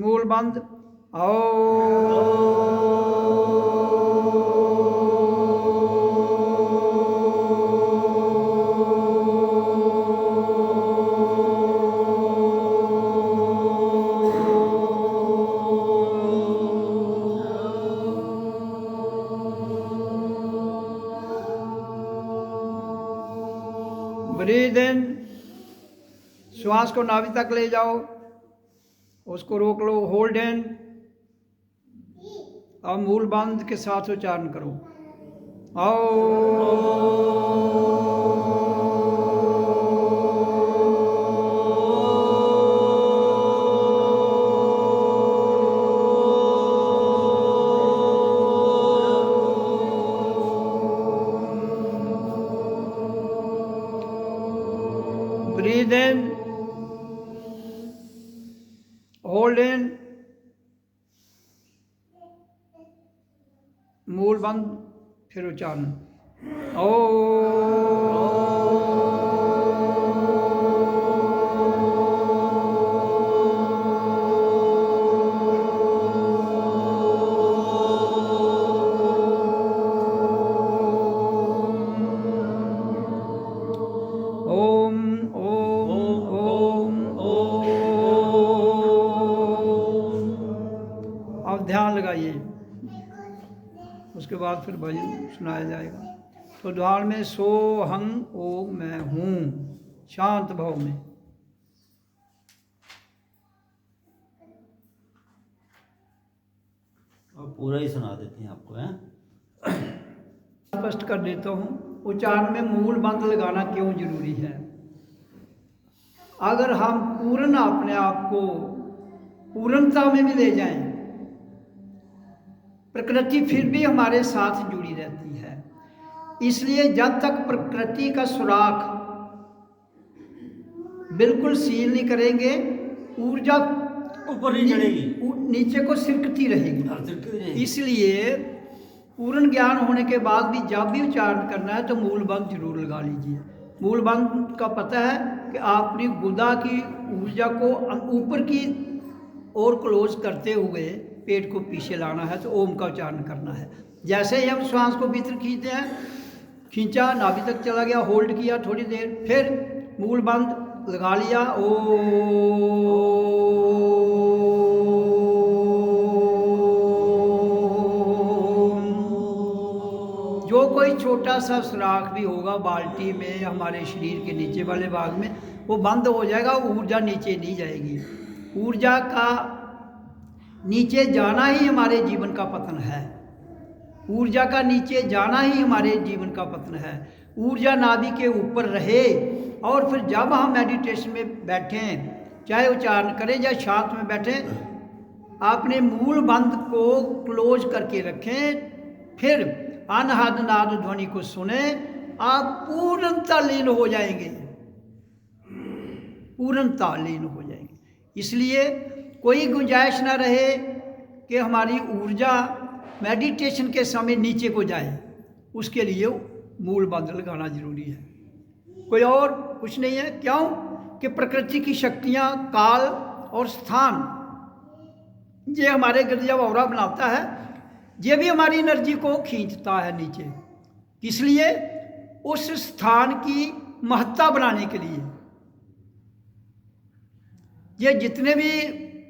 मूल बंद। आओ ब्रीद इन, श्वास को नाभि तक ले जाओ, उसको रोक लो, होल्ड इन। अब मूल बंद के साथ उच्चारण करो। आओ ब्रीद इन, होल्ड इन, मूल बंद, फिर उच्चारण। ओ ओम ओम ओम ओम। अब ध्यान लगाइए, उसके बाद फिर भजन सुनाया जाएगा। तो ध्यान में सो हं ओम मैं हूँ, शांत भाव में। और पूरा ही सुना देते हैं आपको, हैं? स्पष्ट कर देता हूँ, उच्चारण में मूल बंद लगाना क्यों जरूरी है। अगर हम पूर्ण अपने आप को पूर्णता में भी ले जाएं, प्रकृति फिर भी हमारे साथ जुड़ी रहती है। इसलिए जब तक प्रकृति का सुराख बिल्कुल सील नहीं करेंगे, ऊर्जा ऊपर नहीं चढ़ेगी, नीचे को सिरकती रहेगी। इसलिए पूर्ण ज्ञान होने के बाद भी जब भी उच्चारण करना है तो मूल बंद जरूर लगा लीजिए। मूल बंद का पता है कि आप अपनी गुदा की ऊर्जा को ऊपर की ओर क्लोज करते हुए पेट को पीछे लाना है, तो ओम का उच्चारण करना है। जैसे ही हम श्वास को भीतर खींचते हैं, खींचा, नाभि तक चला गया, होल्ड किया थोड़ी देर, फिर मूल बंद लगा लिया। ओ जो कोई छोटा सा सुराख भी होगा बाल्टी में, हमारे शरीर के नीचे वाले भाग में, वो बंद हो जाएगा, ऊर्जा नीचे नहीं जाएगी। ऊर्जा का नीचे जाना ही हमारे जीवन का पतन है। ऊर्जा का नीचे जाना ही हमारे जीवन का पतन है। ऊर्जा नाभि के ऊपर रहे, और फिर जब हम मेडिटेशन में बैठें, चाहे उच्चारण करें या शांत में बैठें, आपने मूल बंद को क्लोज करके रखें, फिर अनहद नाद ध्वनि को सुने, आप पूर्णता लीन हो जाएंगे, पूर्णता लीन हो जाएंगे। इसलिए कोई गुंजाइश ना रहे कि हमारी ऊर्जा मेडिटेशन के समय नीचे को जाए, उसके लिए मूल बंद लगाना जरूरी है। कोई और कुछ नहीं है। क्यों कि प्रकृति की शक्तियाँ, काल और स्थान, ये हमारे गिरजा वौरा बनाता है, ये भी हमारी एनर्जी को खींचता है नीचे। इसलिए उस स्थान की महत्ता बनाने के लिए ये जितने भी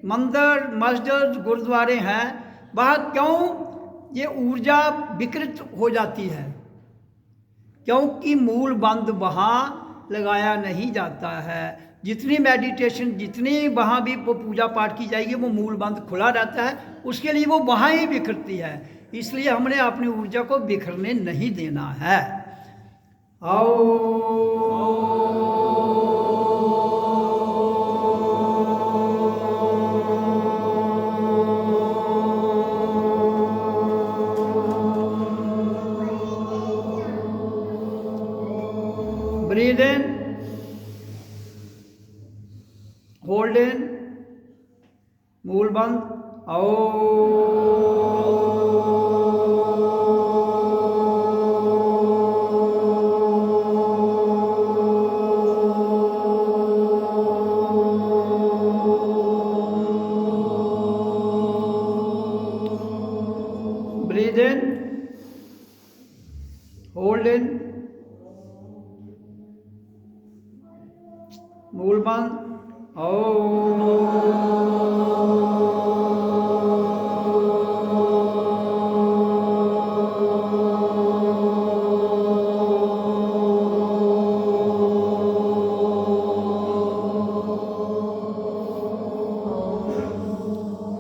मंदिर, मस्जिद, गुरुद्वारे हैं, वह क्यों ये ऊर्जा विकृत हो जाती है? क्योंकि मूल बंद वहाँ लगाया नहीं जाता है। जितनी मेडिटेशन, जितनी वहाँ भी वो पूजा पाठ की जाएगी, वो मूल बंद खुला रहता है, उसके लिए वो वहाँ ही बिखरती है। इसलिए हमने अपनी ऊर्जा को बिखरने नहीं देना है। आओ ब्रीद इन, होल्ड इन, मूल बंद। होल्ड इन, मूल बंद,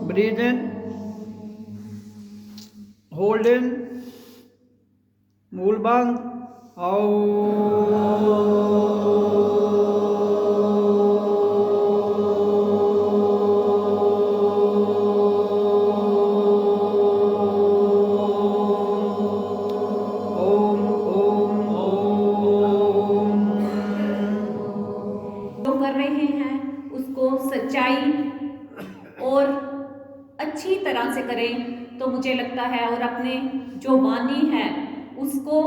ब्रीद इन, होल्ड इन, मूल बंद, जो कर रहे हैं उसको सच्चाई और अच्छी तरह से करें तो मुझे लगता है, और अपने जो वाणी है उसको,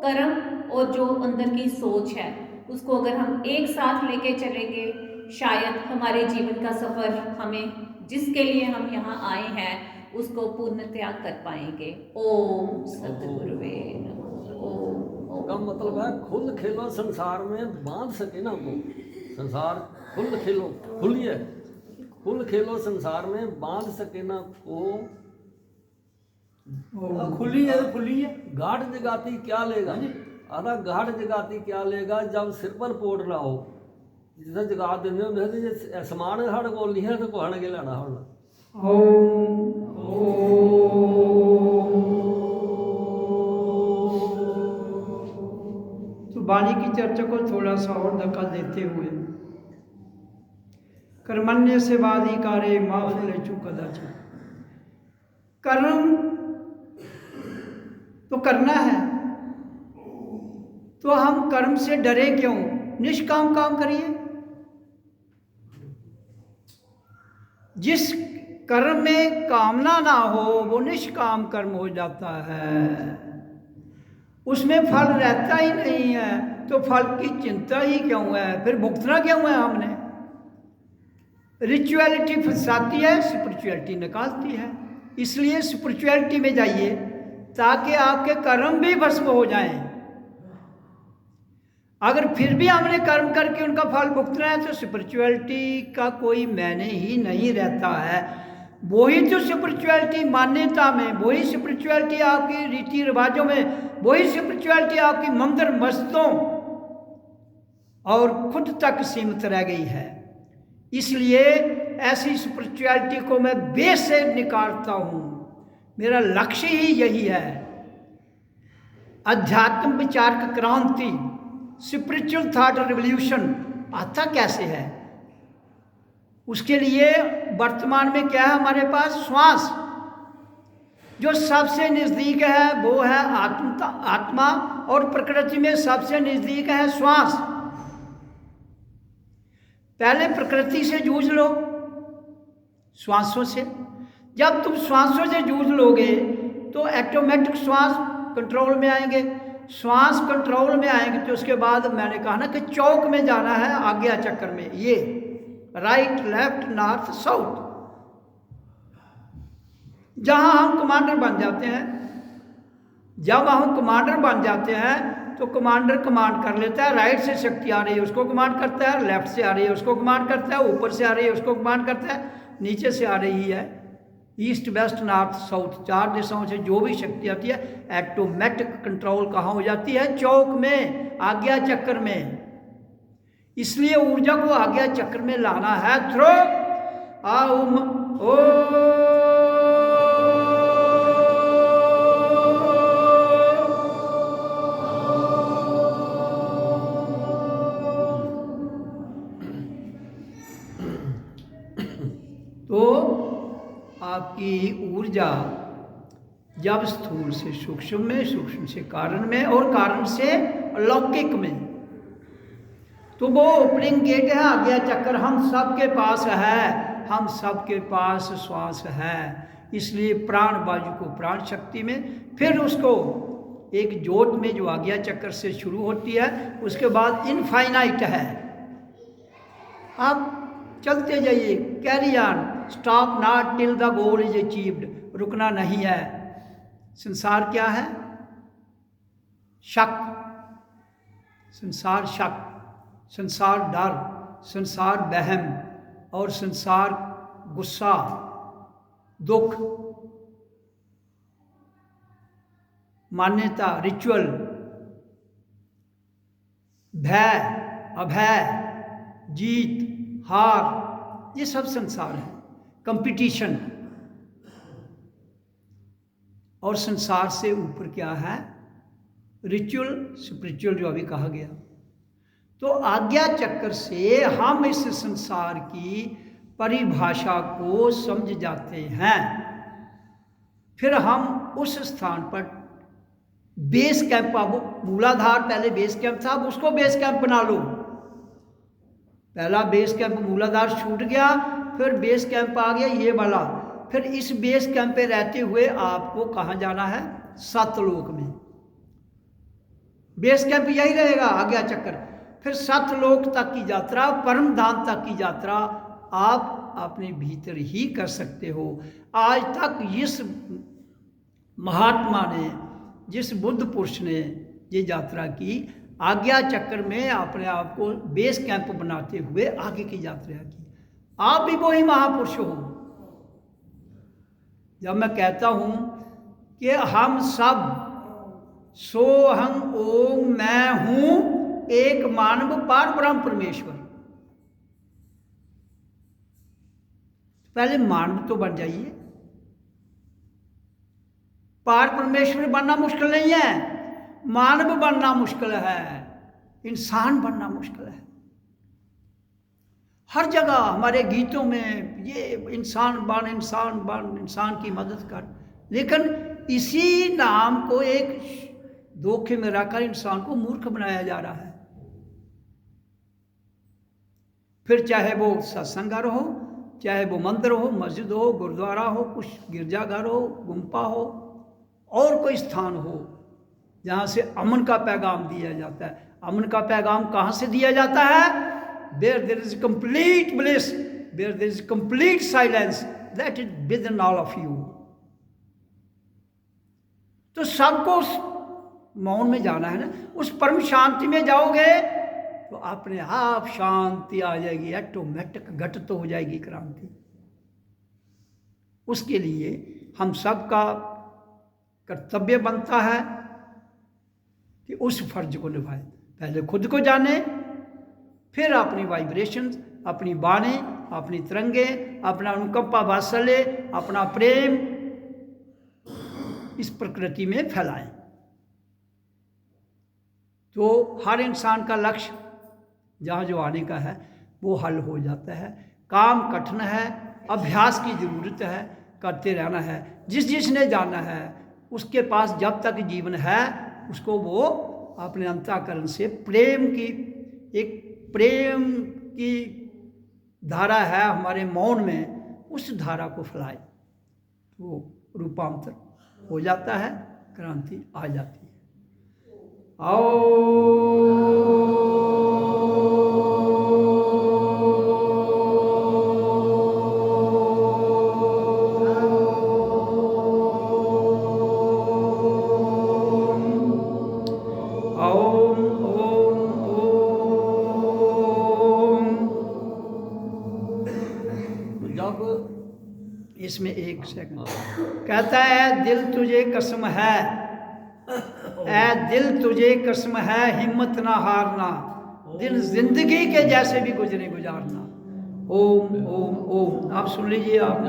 कर्म और जो अंदर की सोच है उसको अगर हम एक साथ लेके चलेंगे, शायद हमारे जीवन का सफर हमें जिसके लिए हम यहाँ आए हैं उसको पूर्णतया कर पाएंगे। ओम सतगुरुवे नमः। ओम का मतलब है खुल खेलो संसार में, बांध सके ना वो संसार। खुल खेलो, खुलिए, खुल खेलो संसार में, बांध सके ना को। खुली है तो खुली है। घाट जगाती क्या लेगा? अरे घाट जगाती क्या लेगा जब सिर पर पोड़ रहा हो। जिसे जगा देने होंगे जे समान साढ़े कोल नहीं है तो कुछ के लेना होना। तो वाणी की चर्चा को थोड़ा सा और धक्का देते हुए, कर्मण्य से वाधिकारे माँ फलेषु कदाचित्। कर्म तो करना है, तो हम कर्म से डरे क्यों? निष्काम काम करिए। जिस कर्म में कामना ना हो वो निष्काम कर्म हो जाता है, उसमें फल रहता ही नहीं है, तो फल की चिंता ही क्यों है? फिर भुगतना क्यों है हमने? रिचुअलिटी फंसाती है, स्पिरिचुअलिटी निकालती है। इसलिए स्पिरिचुअलिटी में जाइए ताकि आपके कर्म भी भस्म हो जाएं। अगर फिर भी हमने कर्म करके उनका फल भुगतना है तो स्पिरिचुअलिटी का कोई मायने ही नहीं रहता है। वही तो स्पिरिचुअलिटी मान्यता में, वही स्पिरिचुअलिटी आपकी रीति रिवाजों में, वही स्पिरिचुअलिटी आपकी मंदिर मस्जिदों और खुद तक सीमित रह गई है। इसलिए ऐसी स्पिरिचुअलिटी को मैं बेस से निकालता हूँ। मेरा लक्ष्य ही यही है, अध्यात्म विचार की क्रांति, स्पिरिचुअल थॉट रिवॉल्यूशन। आता कैसे है? उसके लिए वर्तमान में क्या है हमारे पास? श्वास। जो सबसे नज़दीक है वो है आत्मा, और प्रकृति में सबसे नज़दीक है श्वास। पहले प्रकृति से जूझ लो, श्वासों से। जब तुम श्वासों से जूझ लोगे तो ऑटोमेटिक श्वास कंट्रोल में आएंगे। श्वास कंट्रोल में आएंगे तो उसके बाद मैंने कहा ना कि चौक में जाना है, आज्ञा चक्र में, ये राइट लेफ्ट नॉर्थ साउथ, जहां हम कमांडर बन जाते हैं। जब हम कमांडर बन जाते हैं तो कमांडर कमांड कर लेता है। राइट से शक्ति आ रही है उसको कमांड करता है, लेफ्ट से आ रही है उसको कमांड करता है, ऊपर से आ रही है उसको कमांड करता है, नीचे से आ रही है, ईस्ट वेस्ट नॉर्थ साउथ, चार दिशाओं से जो भी शक्ति आती है ऑटोमेटिक कंट्रोल कहाँ हो जाती है? चौक में, आज्ञा चक्र में। इसलिए ऊर्जा को आज्ञा चक्र में लाना है थ्रो आउम ओ। तो आपकी ऊर्जा जब स्थूल से सूक्ष्म में, सूक्ष्म से कारण में, और कारण से अलौकिक में, तो वो ओपनिंग गेट है आज्ञा चक्र। हम सबके पास है, हम सबके पास श्वास है। इसलिए प्राण वायु को प्राण शक्ति में, फिर उसको एक जोत में जो आज्ञा चक्र से शुरू होती है, उसके बाद इनफाइनाइट है। आप चलते जाइए, carry on, stop not till the goal is achieved. रुकना नहीं है। संसार क्या है? शक, संसार शक, संसार डर, संसार बहम और संसार गुस्सा, दुख, मान्यता, रिचुअल, भय, अभय, जीत, हार, ये सब संसार है। कंपटीशन। और संसार से ऊपर क्या है? रिचुअल, स्पिरिचुअल, जो अभी कहा गया। तो आज्ञा चक्र से हम इस संसार की परिभाषा को समझ जाते हैं। फिर हम उस स्थान पर बेस कैंप, अब मूलाधार पहले बेस कैंप था, अब उसको बेस कैंप बना लो। पहला बेस कैंप मूलाधार छूट गया, फिर बेस कैंप आ गया ये वाला। फिर इस बेस कैंप पे रहते हुए आपको कहाँ जाना है? सतलोक में। बेस कैंप यही रहेगा, आज्ञा चक्र। फिर सतलोक तक की यात्रा, परम धाम तक की यात्रा आप अपने भीतर ही कर सकते हो। आज तक जिस महात्मा ने, जिस बुद्ध पुरुष ने ये यात्रा की, आज्ञा चक्र में अपने आप को बेस कैंप बनाते हुए आगे की यात्रा की। आप भी वही महापुरुष हो। जब मैं कहता हूं कि हम सब सोहं ओम मैं हूं एक मानव पार ब्रह्म परमेश्वर, पहले मानव तो बन जाइए। पार परमेश्वर बनना मुश्किल नहीं है, मानव बनना मुश्किल है, इंसान बनना मुश्किल है। हर जगह हमारे गीतों में ये इंसान बन, इंसान बन, इंसान की मदद कर, लेकिन इसी नाम को एक धोखे में रखकर इंसान को मूर्ख बनाया जा रहा है। फिर चाहे वो सत्संग हो, चाहे वो मंदिर हो, मस्जिद हो, गुरुद्वारा हो, कुछ गिरजाघर हो, गुम्पा हो, और कोई स्थान हो जहाँ से अमन का पैगाम दिया जाता है। अमन का पैगाम कहाँ से दिया जाता है? Where there is complete bliss, where there is complete silence, that is within all of you. तो सबको उस मौन में जाना है ना, उस परम शांति में जाओगे तो अपने आप शांति आ जाएगी, ऑटोमेटिक घटित हो जाएगी क्रांति। उसके लिए हम सबका कर्तव्य बनता है कि उस फर्ज को निभाए। पहले खुद को जाने, फिर अपनी वाइब्रेशंस, अपनी बाणी, अपनी तरंगे, अपना अनुकंपा वात्सल्य, अपना प्रेम इस प्रकृति में फैलाएं। तो हर इंसान का लक्ष्य जहाँ जो आने का है वो हल हो जाता है। काम कठिन है, अभ्यास की ज़रूरत है, करते रहना है। जिसने जाना है उसके पास जब तक जीवन है उसको वो अपने अंतःकरण से प्रेम की धारा है हमारे मौन में, उस धारा को फैलाए तो रूपांतर हो जाता है, क्रांति आ जाती है। आओ इसमें एक सेकंड कहता है, दिल तुझे कसम है, ऐ दिल तुझे कसम है, हिम्मत ना हारना, दिन जिंदगी के जैसे भी गुजरे गुजारना। ओम ओम ओम। आप सुन लीजिए। आप